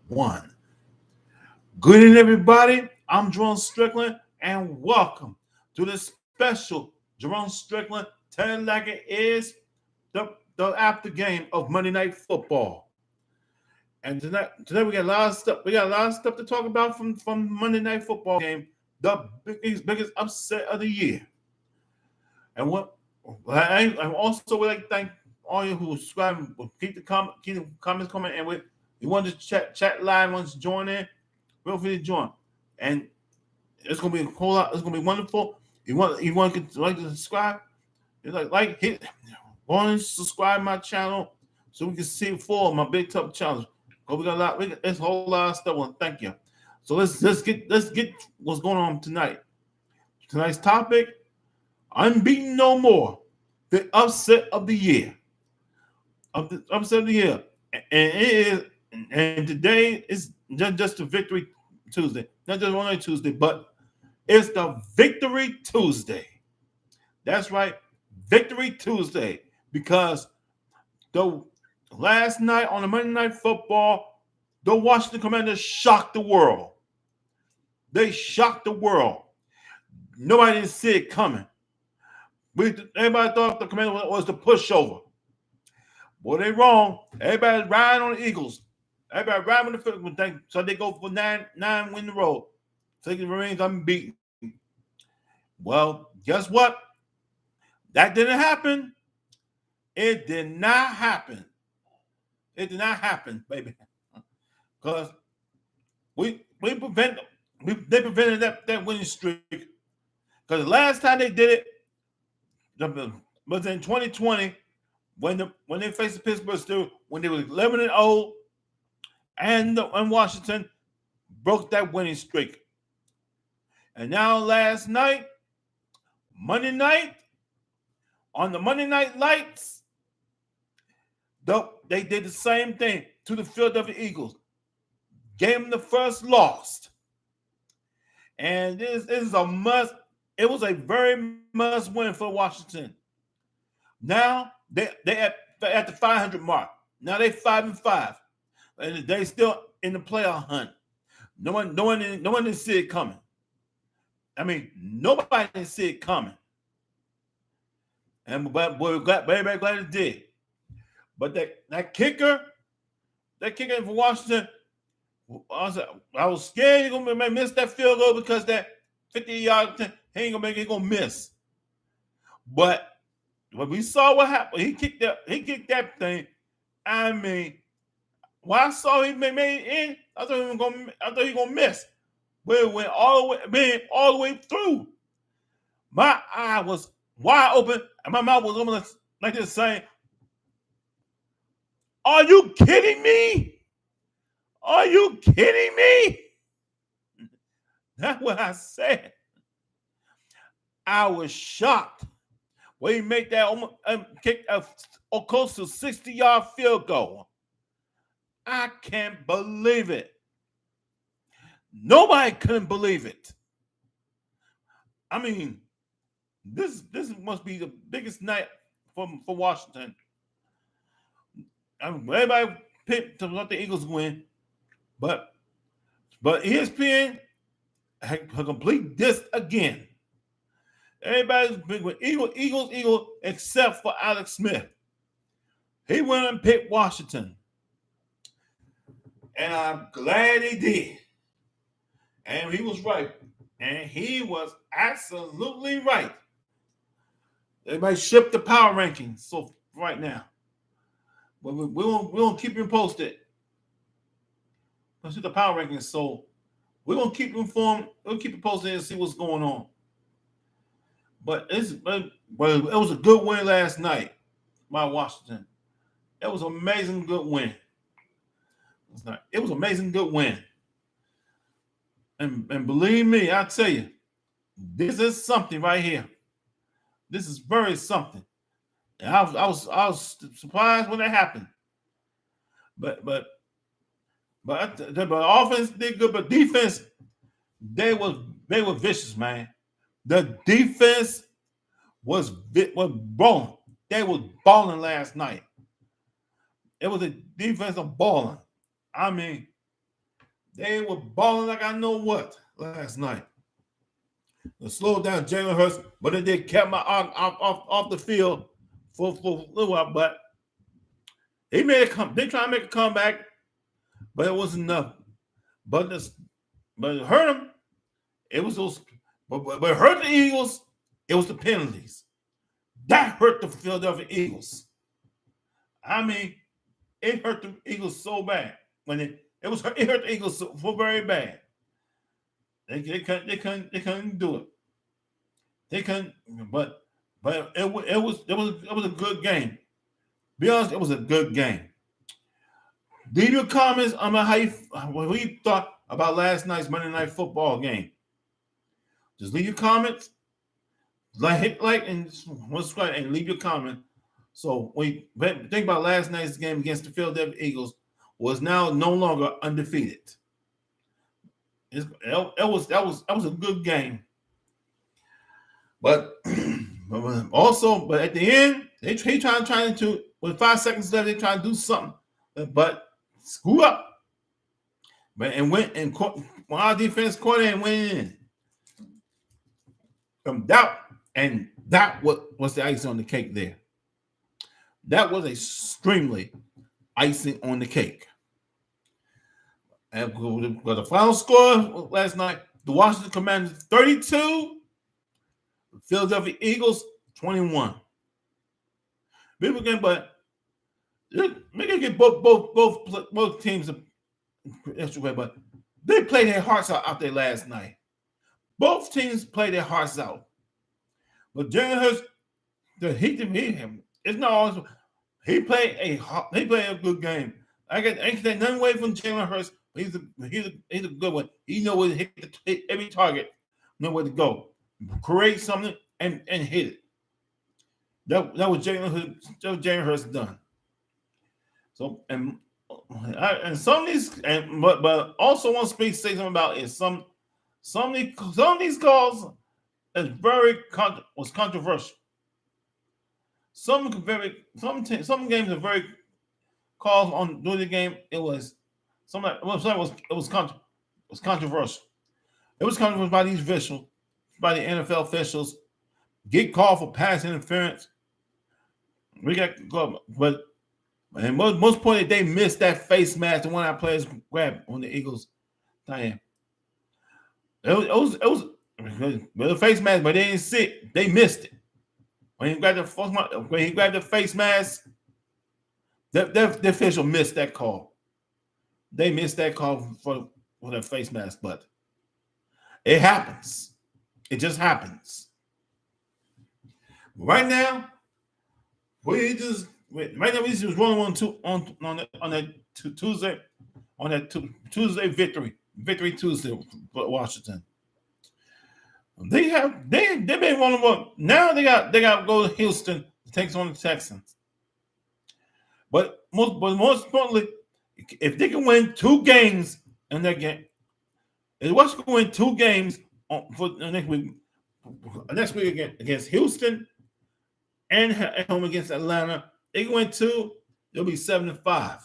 one. Good evening, everybody. I'm Jerome Strickland, and welcome to the special Jerome Strickland Tell It Like It Is, the after game of Monday Night Football. And today we got a lot of stuff. We got a lot of stuff to talk about from Monday Night Football game, the biggest upset of the year. And what I also would like to thank all you who subscribe, keep the comments coming, and you want to chat live, want to join in, feel free to join. And it's gonna be a whole lot. It's gonna be wonderful. You want to like to subscribe? It's hit go and subscribe my channel so we can see full of my big tough challenge. Cause we got a lot. There's a whole lot of stuff. Well, thank you. So let's get what's going on tonight. Tonight's topic: Unbeaten no more. The upset of the year. And it is. And today is just a victory Tuesday. Not just only Tuesday, but it's the Victory Tuesday. That's right, Victory Tuesday. Because the last night on the Monday Night Football, the Washington Commanders shocked the world. They shocked the world. Nobody didn't see it coming. Everybody thought the Commanders was the pushover. Well, they wrong. Everybody's riding on the Eagles. Everybody riding on the Phillies. So they go for nine win in a row. So they can remain unbeaten. Well, guess what? That didn't happen. It did not happen. It did not happen, baby. Because they prevented that winning streak. Because the last time they did it was in 2020 when they faced the Pittsburgh Steelers, when they were 11-0, and Washington broke that winning streak. And now last night, Monday night, on the Monday Night Lights, they did the same thing to the Philadelphia Eagles. Gave them the first loss. And this is a must. It was a very must win for Washington. Now they at the 500 mark. Now they 5-5, and they still in the playoff hunt. No one didn't see it coming. I mean, nobody didn't see it coming. And but we're glad it did. But that kicker for Washington, I was scared he's gonna miss that field goal because that 50-yard he ain't gonna miss. But we saw what happened. He kicked that thing. I mean, when I saw he made it in, I thought he was gonna miss. But it went all the way through. My eye was wide open, and my mouth was open like this, saying, "Are you kidding me? Are you kidding me?" That's what I said. I was shocked when he made that kick a close to 60-yard field goal. I can't believe it. Nobody couldn't believe it. I mean, this must be the biggest night for Washington. I mean, everybody picked to let the Eagles win, but ESPN had complete this again. Everybody's big with Eagles, except for Alex Smith. He went and picked Washington. And I'm glad he did. And he was right. And he was absolutely right. Everybody shipped the power rankings so right now. But we won't keep you posted. Let's hit the power rankings. So we're gonna keep you informed. We'll keep you posted and see what's going on. But it was a good win last night by Washington. It was an amazing good win. It was an amazing good win. And believe me, I tell you, this is something right here. This is very something. And I was surprised when it happened. But the offense did good, but defense, they were vicious, man. The defense was balling. They was balling last night. It was a defense of balling. I mean, They were balling like I know what last night. They slowed down Jalen Hurts, but they did kept my off the field for a little while. But they made a come. They trying to make a comeback, but it wasn't enough. But but it hurt them. It was those. But it hurt the Eagles. It was the penalties that hurt the Philadelphia Eagles. I mean, it hurt the Eagles so bad when it hurt the Eagles so very bad. They couldn't do it. They couldn't, but it was a good game. Be honest, it was a good game. Leave your comments on what you thought about last night's Monday Night Football game. Just leave your comments, hit like and subscribe, and leave your comment. So when you think about last night's game against the Philadelphia Eagles, was now no longer undefeated. That was a good game. But also, at the end, they trying to with 5 seconds left, they trying to do something, but screw up. But and went and caught when our defense caught it and went in. That was the icing on the cake there. That was extremely icing on the cake. And the final score last night, the Washington Commanders 32, Philadelphia Eagles 21. Big game, but we can get both teams extra way, but they played their hearts out there last night. Both teams played their hearts out. But Jalen Hurts, it's not always. He played a good game. I can't take nothing away from Jalen Hurts. He's a good one. He knows where to hit every target, know where to go, create something and hit it. That was Jalen Hurts done. So and some of these but also want to say something about is some of these calls is was controversial. Some games are very calls on during the game. It was controversial. It was controversial by these officials, by the NFL officials. Get called for pass interference. We got but and most point they missed that face mask and one of our players grabbed on the Eagles. It was the face mask, but they didn't see it. They missed it. When he grabbed the face mask, the official missed that call. They missed that call for the face mask, but it happens. It just happens. Right now, we just rolling on that Tuesday victory Tuesday for Washington. They've been one of them. Now they got to go to Houston to take on the Texans. But most importantly, if they can win 2 games in that game, if Washington can win 2 games for the next week against Houston and at home against Atlanta, they can win 2. They'll be 7-5.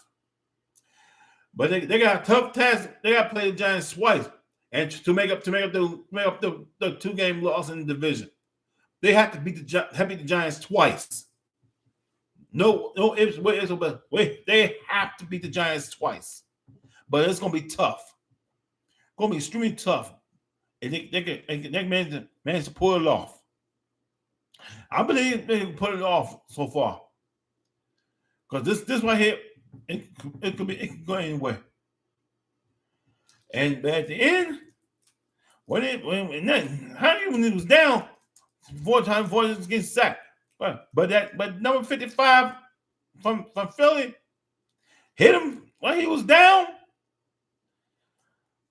But they got a tough task. They got to play the Giants twice. And to make up the 2-game loss in the division, they have to beat the Giants twice. No ifs, but they have to beat the Giants twice. But it's gonna be tough. It's gonna be extremely tough. And they manage to pull it off. I believe they can pull it off so far. Because this right here, it can go anywhere. And at the end, when it was down 4 times before it gets sacked. But number 55 from Philly hit him when he was down.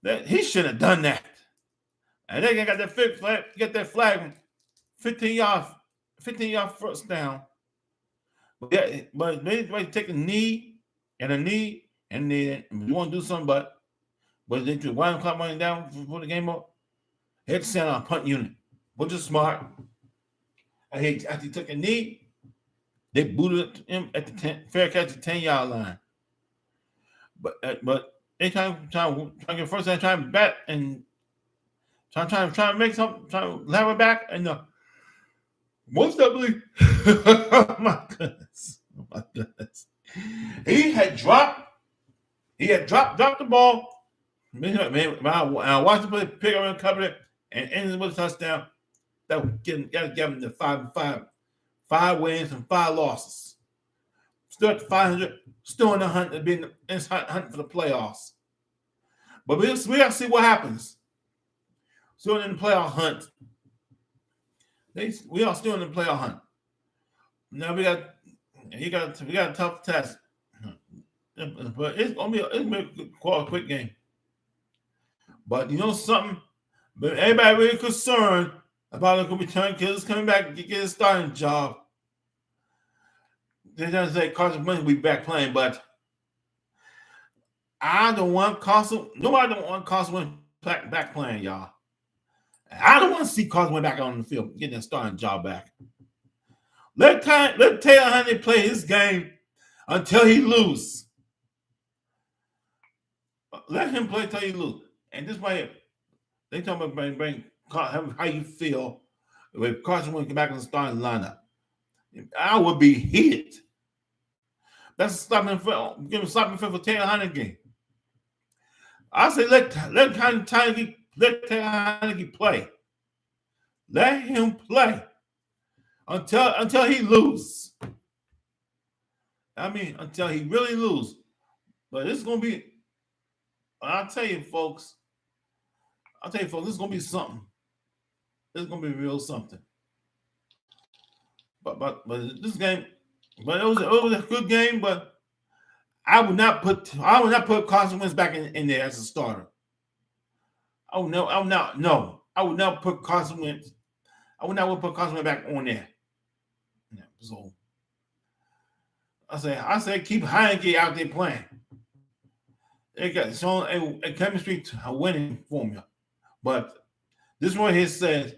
That he shouldn't have done that. And they got that flag, 15-yard first down. But they take a knee, and you want to do something, but they just wind the clock running down for the game up. Head center on punt unit, which is smart. After he took a knee, they booted him at the fair catch at the 10-yard line. But they try to get first and try to bat and try to make something, try to have it back, and most definitely, oh my goodness, oh my goodness, he had dropped the ball. Man, I watched him play, pick up and cover it, and ended with a touchdown. That would give him the 5 wins and 5 losses. Still at 500, still in the hunt, being in hunt for the playoffs. But we got to see what happens. Still in the playoff hunt. We are still in the playoff hunt. Now we got a tough test, but it's gonna be a quick game. But you know something? But everybody really concerned about the return killers coming back to get a starting job. They don't say Carson Wentz will be back playing, but I don't want Carson. Nobody don't want Carson Wentz back playing, y'all. I don't want to see Carson Wentz back on the field getting a starting job back. Let Taylor Huntley play his game until he loses. Let him play until he loses. And this way, they talk about bring how you feel if Carson Wentz come back in the starting lineup. I would be heated. That's a stopping for Taylor Huntley game. I say let Taylor Huntley play. Let him play until he loses. I mean, until he really loses. But it's gonna be. I'll tell you, folks. This is gonna be something. It's gonna be real something. But this game, but it was a good game. But I would not put Carson Wentz back in there as a starter. Oh no, I would not put Carson Wentz. I would not put Carson Wentz back on there. Yeah, so I say keep Heineke out there playing. They got shown a chemistry a winning formula. But this one here says,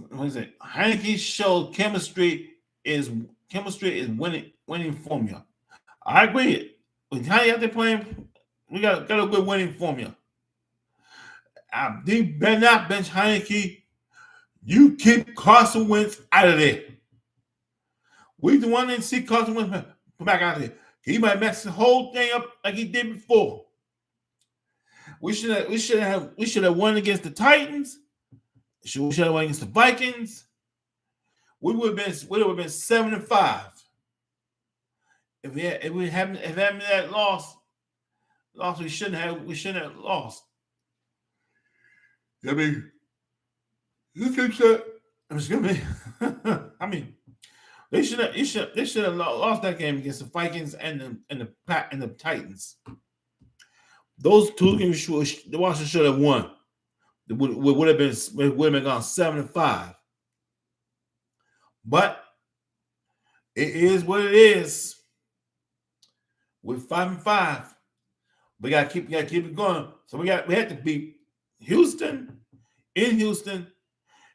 what is it? Heineke showed chemistry is winning formula. I agree. With Heineke out there playing, we got a good winning formula. They better not bench Heineke. You keep Carson Wentz out of there. We the one that see Carson Wentz come back out of there. He might mess the whole thing up like he did before. We should have won against the Titans. We should have won against the Vikings. We would have been 7-5 if we hadn't that loss. We shouldn't have lost. I mean, you think that I mean, they should have lost that game against the Vikings and the Titans. Those 2 games the Washington should have won. It would have been gone 7-5. But it is what it is. We're 5-5. We gotta keep it going. So we had to beat Houston in Houston,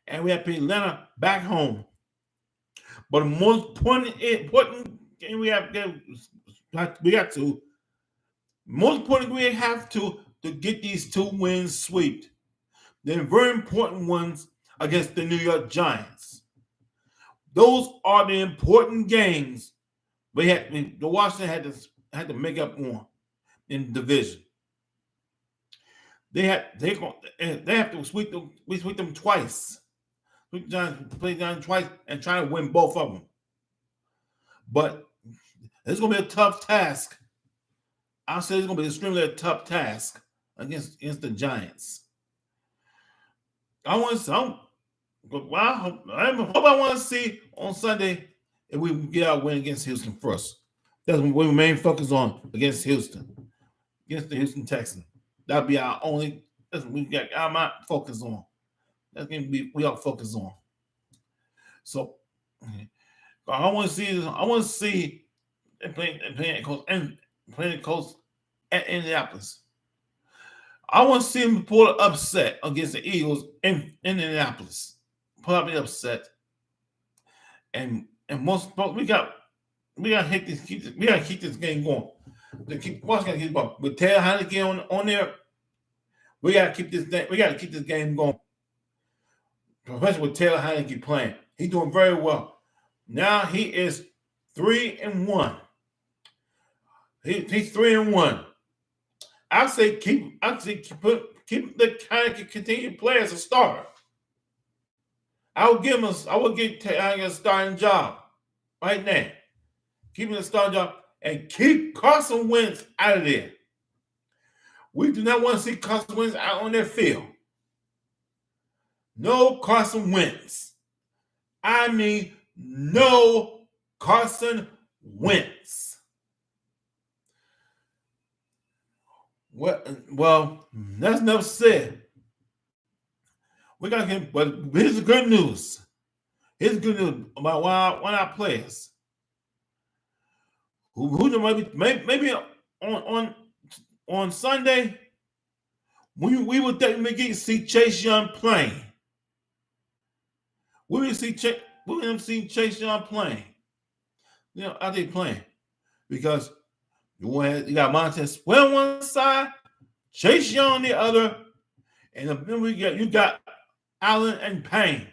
and we have to beat Atlanta back home. But the most important game we have to get these 2 wins swept. They're very important ones against the New York Giants. Those are the important games the Washington had to make up on in the division. They have to sweep them twice. Play Giants twice and try to win both of them. But it's going to be a tough task. I'll say it's going to be extremely a tough task against the Giants. I hope I want to see on Sunday if we can get our win against Houston first. That's what we main focus on against Houston, against the Houston Texans. That'll be our only. That's what we got our focus on. That's going to be we are focused on. So I want to see playing coach at Indianapolis. I want to see him pull an upset against the Eagles in Indianapolis. Pull up the upset, and most we got to keep this game going. To keep Washington keep ball. With Taylor Heineke on there, we gotta keep this thing. We gotta keep this game going. Especially with Taylor Heineke playing, he's doing very well. Now he is 3-1. He's 3-1. I say keep the Heineke continue to play as a starter. I will give Heineke a starting job right now. Keep him a starting job and keep Carson Wentz out of there. We do not want to see Carson Wentz out on their field. No Carson Wentz. I mean, no Carson Wentz. Well, that's enough said. We got him, but here's the good news. Here's the good news about one of our players. Who maybe on Sunday, we would definitely see Chase Young playing. We will see Chase Young playing. You know, out there playing. Because you got Montez Sweat on one side, Chase Young on the other, and then you got Allen and Payne.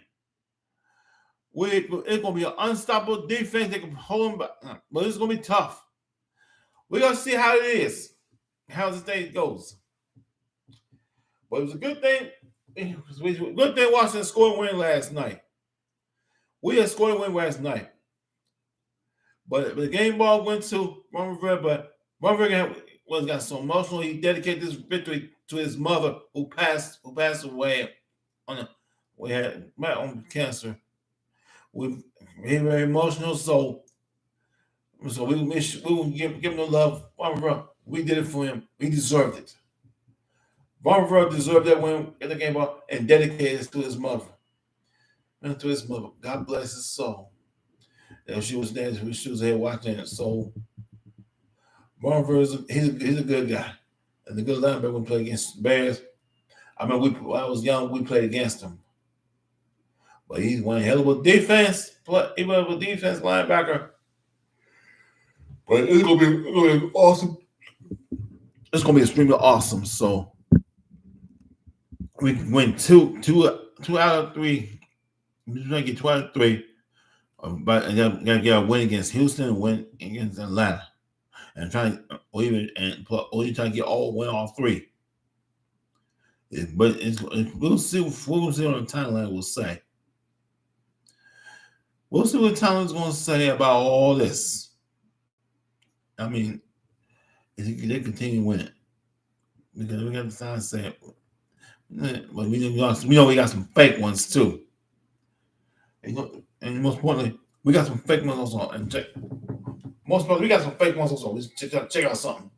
It's gonna be an unstoppable defense. They can hold them back, but it's gonna be tough. We're gonna see how it is, how this day goes. But it was a good thing. Good thing Washington scored a win last night. We had scored a win last night. But the game ball went to Ron Rivera, but Ron Rivera got so emotional. He dedicated this victory to his mother who passed away on cancer. We're very emotional, so we will give him the love. Ron Rivera, we did it for him. He deserved it. Ron Rivera deserved that win in the game ball and dedicated it to his mother. And to his mother. God bless his soul. And she was there. She was there watching it. So, Ron Rivera, he's a good guy. And the good linebacker when we play against the Bears. I mean, when I was young, we played against him. But he's one hell of a defense. He was a defense linebacker. But it's gonna be awesome. It's gonna be extremely awesome. So we win two out of three. We're gonna get 2 out of 3. But I gotta get a win against Houston and win against Atlanta, and try to try to get all 3. But we'll see on the timeline. We'll say. We'll see what the timeline's going to say about all this. I mean, they continue winning. We got to sign say it. But we know we got some fake ones too. And most importantly, we got some fake ones also. And we got some fake ones also. Let's check out something.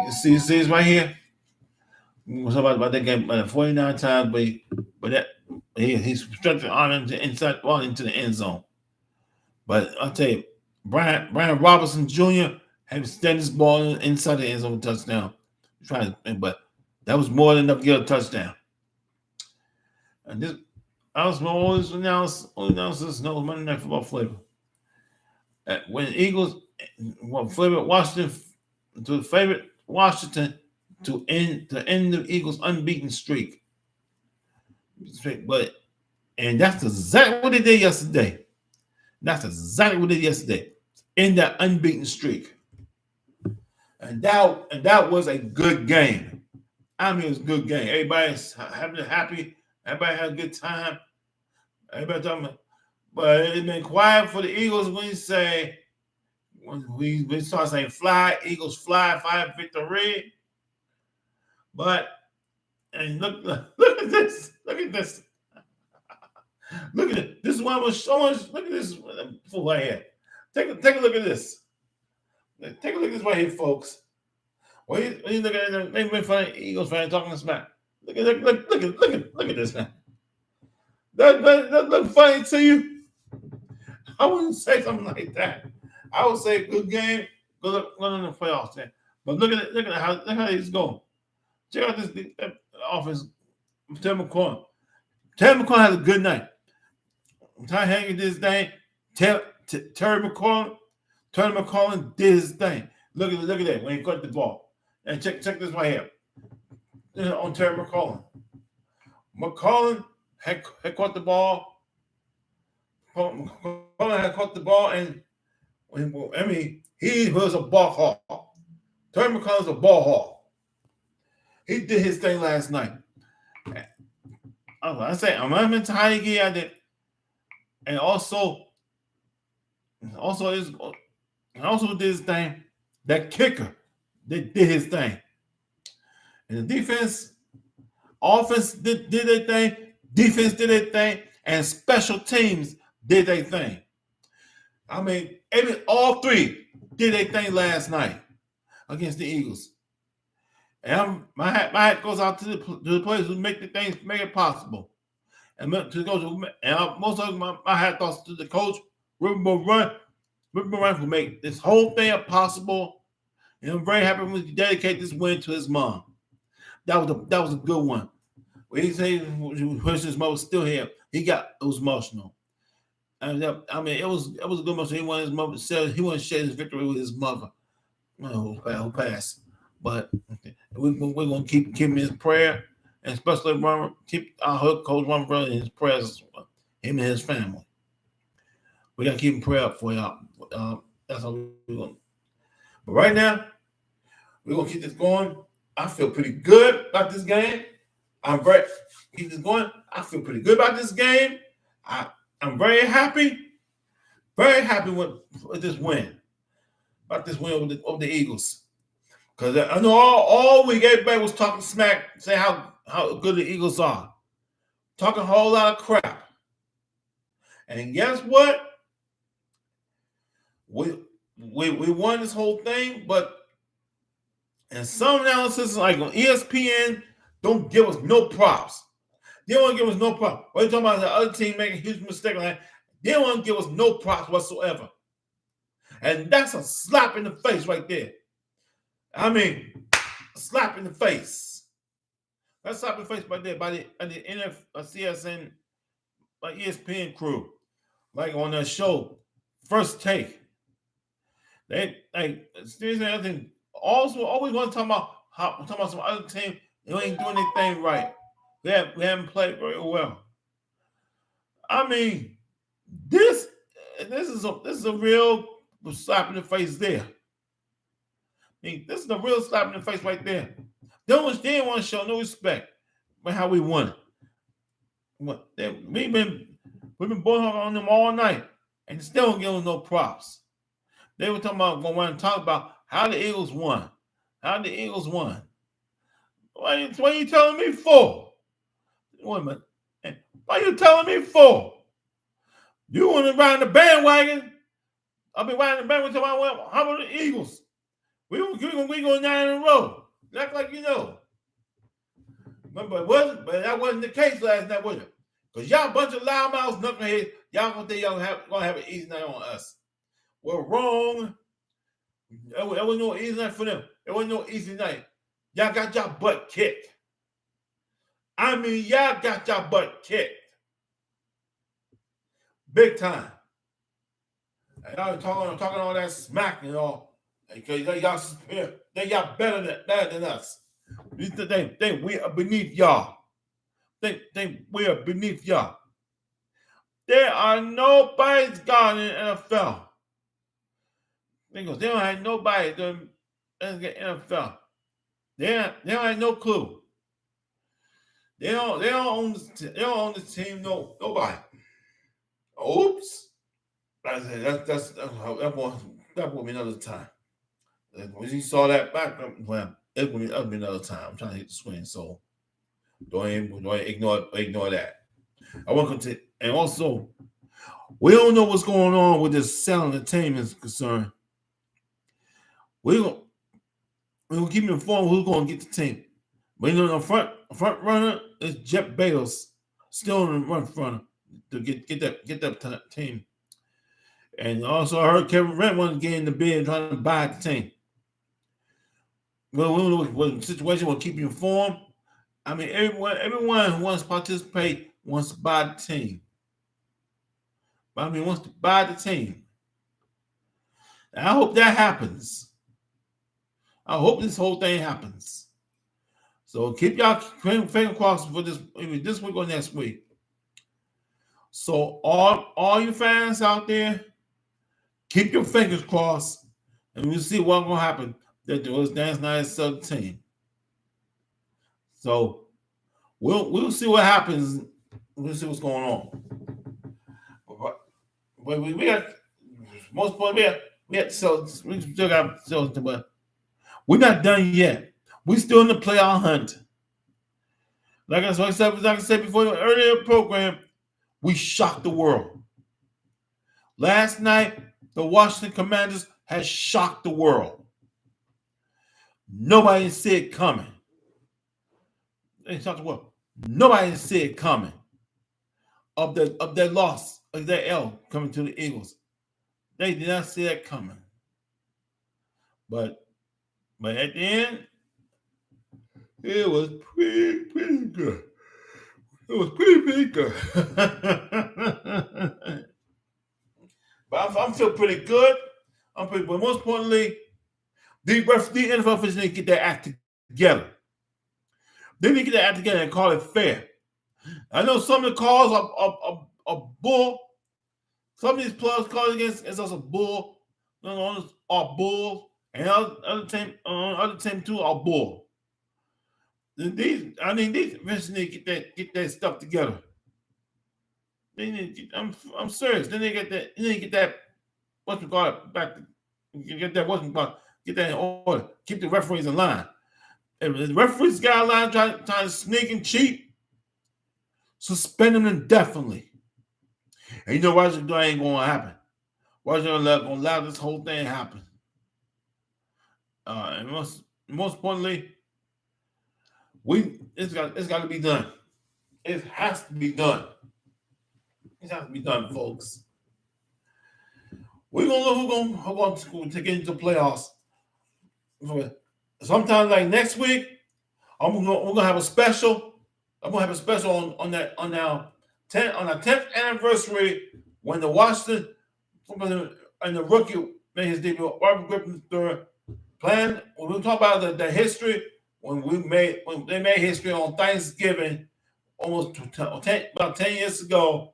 You see this right here? We'll talk about that game 49 times, but he's stretching arm into the end zone. But I'll tell you, Brian Robinson Jr. had extended his ball inside the end zone touchdown. But that was more than enough to get a touchdown. And this, I was always announcers know Monday Night Football flavor. When Eagles, favorite Washington to end the Eagles' unbeaten streak. And that's exactly what they did yesterday. In that unbeaten streak. And that was a good game. I mean, it was a good game. Everybody's happy. Everybody had a good time. Everybody talking about, but it's been quiet for the Eagles when we start saying fly, Eagles fly, victory. But and look at this. Look at this. Look at it. This is one was so much. Look at this fool right here. Take a look at this. Take a look at this right here, folks. When you look at it, they make fun of Eagles fans talking smack. Look at this man. That look funny to you? I wouldn't say something like that. I would say good game, good in the playoffs. Man. But look at how he's going. Check out this offense. Terry McCollum. Terry McCollum has a good night. Ty Hanger did his thing. Terry McCollum did his thing. Look at that when he caught the ball. And check this right here. On Terry McCollum. McCollum had caught the ball. McCollum had caught the ball, and he was a ball hawk. Terry McCollum's a ball hawk. He did his thing last night. I'm not tired to get at it. And also did his thing. That kicker did his thing. And the offense did their thing, defense did their thing, and special teams did their thing. I mean, all three did their thing last night against the Eagles. And my hat goes out to the players who make it possible. And to the coach, and most of my hat goes to the coach, Rick Run, who make this whole thing possible. And I'm very happy when he dedicate this win to his mom. That was a good one. When he said his mother was still here, it was emotional. And I mean, it was a good emotion. He wanted his mother to share his victory with his mother, who passed. But we're gonna keep him in his prayer, and especially keep our head coach Ron brother in his prayers, him and his family. We gotta keep him prayer up for y'all. That's how we're gonna. But right now, we're gonna keep this going. I feel pretty good about this game. Keep this going. I feel pretty good about this game. I'm very happy with this win. About this win over the Eagles. Because I know all week everybody was talking smack, saying how good the Eagles are. Talking a whole lot of crap. And guess what? We won this whole thing, but and some analysis like on ESPN don't give us no props. They don't want to give us no props. We're talking about the other team making a huge mistake like that. They don't want to give us no props whatsoever. And that's a slap in the face right there. I mean, a slap in the face. That's a slap in the face right there by the CSN, by ESPN crew. Like on their show, First Take. They also always want to talk about some other team who ain't doing anything right. We haven't played very well. I mean, this is a real slap in the face there. I mean, this is a real slap in the face right there. They didn't want to show no respect for how we won it. We've been blowing on them all night, and still don't give them no props. They were talking about going to talk about how the Eagles won. How the Eagles won. What are you telling me for? Wait a minute. What are you telling me for? You want to ride the bandwagon? I've been riding the bandwagon talking about how about the Eagles? We go 9 in a row. Act like you know. But that wasn't the case last night, was it? Because y'all a bunch of loudmouths, knuckleheads, y'all gonna think y'all gonna have an easy night on us. We're wrong. There was no easy night for them. There was no easy night. Y'all got y'all butt kicked. I mean, y'all got y'all butt kicked. Big time. And y'all talking all that smack and all. Because y'all better than us. They think we are beneath y'all. They think we are beneath y'all. There are nobody's God in the NFL. They don't have nobody in the NFL. They don't have no clue. They don't own this team. Nobody. Oops. That will be another time. When you saw that back, well, it will be another time. I'm trying to hit the swing, so don't ignore that. I want to continue, and also, we don't know what's going on with this selling team is concerned. We'll keep you informed who's going to get the team. But you know, the front runner is Jeff Bezos, still in the front to get that team. And also, I heard Kevin Durant wanted to get in the bid trying to buy the team. Well, we don't know what the situation will keep you informed. I mean, everyone who wants to participate wants to buy the team. Wants to buy the team. And I hope that happens. I hope this whole thing happens. So keep y'all finger crossed for this week or next week. So all you fans out there, keep your fingers crossed, and we'll see what's gonna happen. That there was dance night 17. So we'll see what happens. We'll see what's going on. But we got most point we still got so, but we're not done yet. We still in the playoff hunt. Like I said before the earlier program, we shocked the world. Last night, the Washington Commanders had shocked the world. Nobody saw it coming. They shocked the world. Nobody saw it coming. Of their loss, of their L coming to the Eagles. They did not see that coming. But at the end, it was pretty good. It was pretty good. But I'm feeling pretty good. But most importantly, the NFL officials need to get their act together. They need to get their act together and call it fair. I know some of the calls are bull. Some of these players calls against us are bull. Others are bull, and other team too are bull. These officials need to get that stuff together. They need. I'm serious. Then they get that. They need to get that. What's we call it back? Get that. Get that in order. Keep the referees in line. If the referees got a line trying to sneak and cheat, suspend them indefinitely. And you know why that ain't going to happen? Why is going to allow this whole thing happen? And most importantly, it's got to be done. It has to be done. It has to be done, folks. We're gonna know who's going to get into playoffs. Sometime like next week, we're gonna have a special. I'm gonna have a special on our 10th anniversary when the Washington and the rookie made his debut. Robert Griffin III plan. When we talk about the history, when they made history on Thanksgiving, about 10 years ago,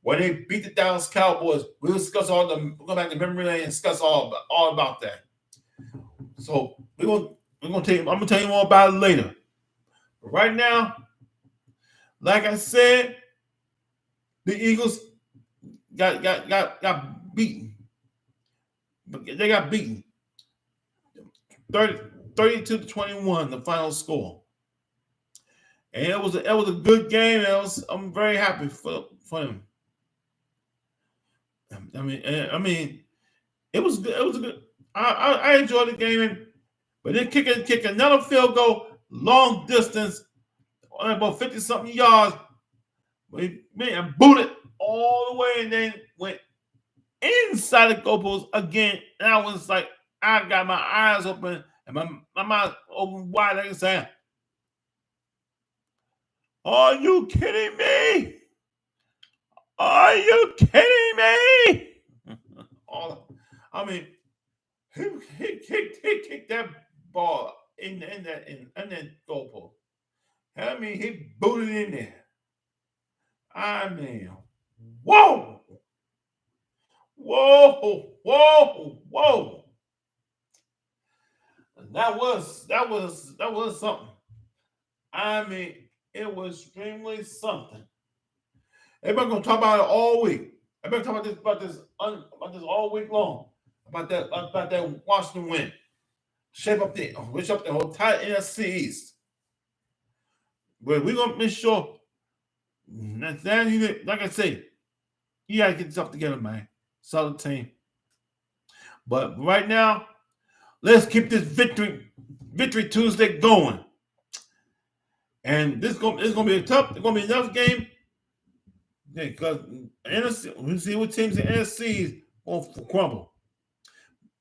when they beat the Dallas Cowboys, we'll discuss we'll go back to memory lane and discuss all about that. So we're gonna tell you. I'm gonna tell you more about it later. But right now, like I said, the Eagles got beaten. They got beaten 32-21, the final score. And it was a good game. I'm very happy for them. I mean, it was good. It was a good. I enjoyed the game, but then kick another field goal, long distance, about 50-something yards. And booted all the way, and then went inside the goalpost again. And I was like, I got my eyes open and my mouth open wide. Like I said, "Are you kidding me? Are you kidding me?" He kicked that ball in that goalpost. I mean, he booted in there. I mean, whoa. And that was something. I mean, it was extremely something. Everybody gonna talk about it all week. Everybody talk about this all week long. About that Washington win. Shape up the whole entire NFC East. But we're gonna make sure. Like I say, you gotta get yourself together, man. Solid team. But right now, let's keep this victory Tuesday going. And this is gonna be a tough. It's gonna be another game. Because NFC, we see what teams in NFC going to crumble,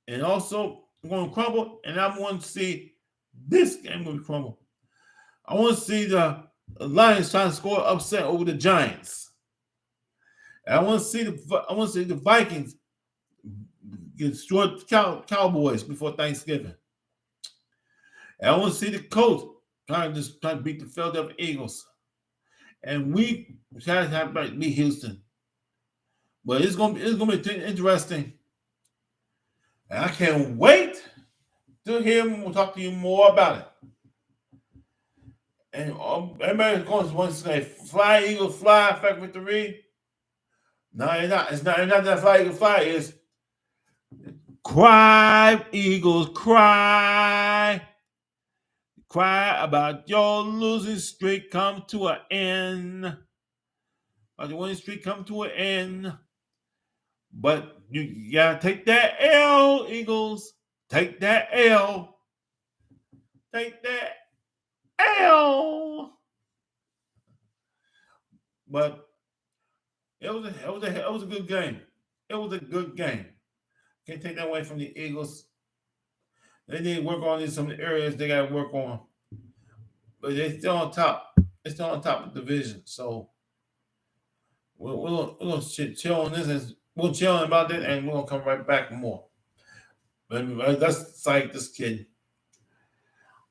and also going to crumble. And I want to see this game going to crumble. I want to see the Lions trying to score upset over the Giants. And I want to see the Vikings get destroyed Cowboys before Thanksgiving. And I want to see the coach trying to beat the Philadelphia Eagles. And we try to have beat Houston. But it's gonna be interesting. And I can't wait to hear him. We'll talk to you more about it. And everybody's going to want to say, "Fly, Eagles, fly, fact victory." No, it's not. It's not that fly, Eagles, fly. It's cry, Eagles, cry. Cry about your losing streak come to an end. About your winning streak come to an end. But you gotta take that L, Eagles. Take that L. Take that L. But it was a good game. It was a good game. Can't take that away from the Eagles. They need to work on some of the areas they got to work on. But they're still on top. They're still on top of the division. So we're going to chill on this. And we'll chill about that, and we're going to come right back with more. But let's psych this kid.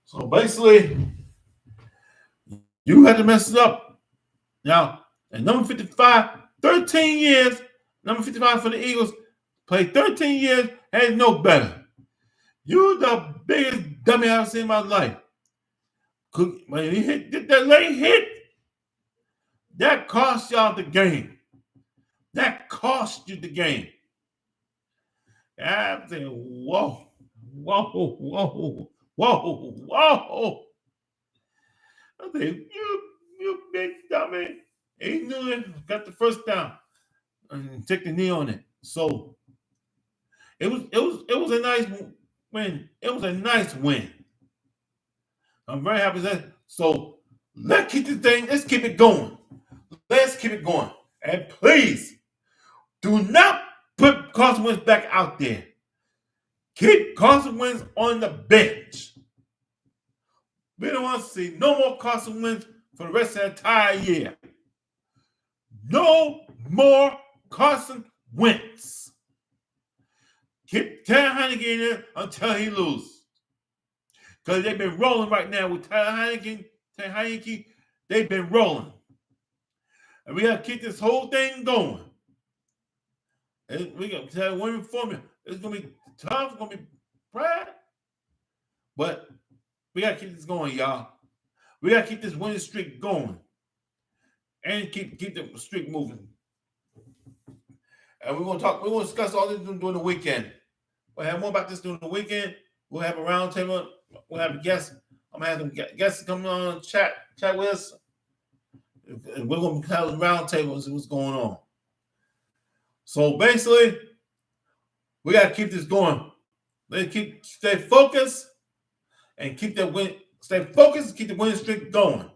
So basically, you had to mess it up. Now, at number 55, 13 years, number 55 for the Eagles, played 13 years, had no better. You're the biggest dummy I've seen in my life. When he did that late hit, that cost y'all the game. That cost you the game. And I'm thinking, whoa. I think you big dummy. He knew it, got the first down, and took the knee on it. So it was a nice win. It was a nice win. I'm very happy with that. So let's keep it going. Let's keep it going. And please do not put Carson Wentz back out there. Keep Carson Wentz on the bench. We don't want to see no more Carson Wentz for the rest of the entire year. No more Carson Wentz. Keep Taylor Heineke in there until he loses. Because they've been rolling right now with Taylor Heineke. They've been rolling. And we got to keep this whole thing going. And we got to tell women formula. It's going to be tough. It's going to be bad. But we got to keep this going, y'all. We got to keep this winning streak going. And keep the streak moving. And we're going to discuss all this during the weekend. We'll have more about this during the weekend. We'll have a roundtable. We'll have a guest. I'm going to have some guests come on chat with us. And we're going to have a roundtable and see what's going on. So basically, we got to keep this going. Let's stay focused and keep that win. Stay focused and keep the winning streak going.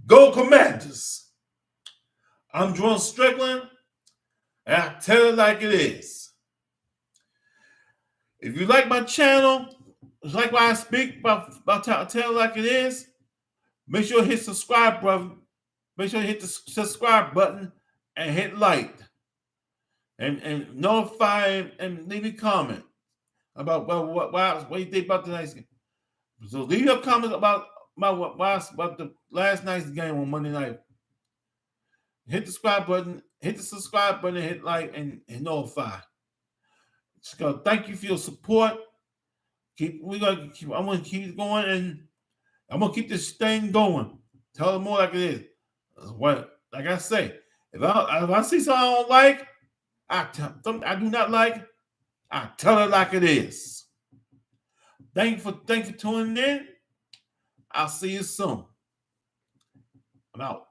Go Commanders! I'm Jerome Strickland, and I tell it like it is. If you like my channel, like what I speak about tell it like it is, make sure you hit subscribe, brother. Make sure you hit the subscribe button and hit like. And notify and leave a comment about what you think about the next game. So leave your comments about the last night's game on Monday night. Hit the subscribe button, and hit like and notify. So thank you for your support. I'm gonna keep it going, and I'm gonna keep this thing going. Tell them more like it is. Like I say, if I see something I don't like, I do not like, I tell it like it is. Thank you for tuning in. I'll see you soon. I'm out.